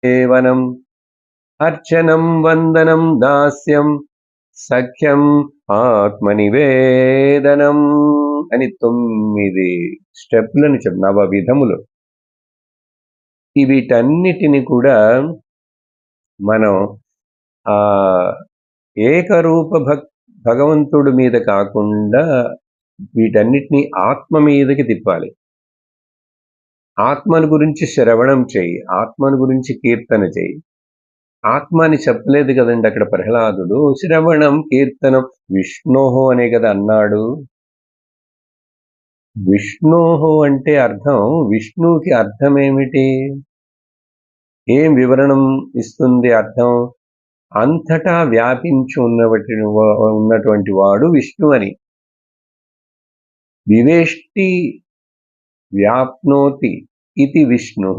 సేవనం అర్చనం వందనం దాస్యం సఖ్యం ఆత్మనివేదనం అని 9 స్టెప్లను నవ విధములు. వీటన్నిటిని కూడా మనం ఆ ఏకరూప భగవంతుడి మీద కాకుండా వీటన్నిటినీ ఆత్మ మీదకి తిప్పాలి. ఆత్మను గురించి శ్రవణం చేయి, ఆత్మను గురించి కీర్తన చేయి. ఆత్మ అని చెప్పలేదు కదండి అక్కడ ప్రహ్లాదుడు. శ్రవణం కీర్తనం విష్ణోహో అనే కదా అన్నాడు. విష్ణోహో అంటే అర్థం, విష్ణువుకి అర్థం ఏమిటి? ఏం వివరణం ఇస్తుంది అర్థం? అంతటా వ్యాపించి ఉన్నటువంటి వాడు విష్ణు అని. వివేష్టి వ్యాప్నోతి ఇది విష్ణు.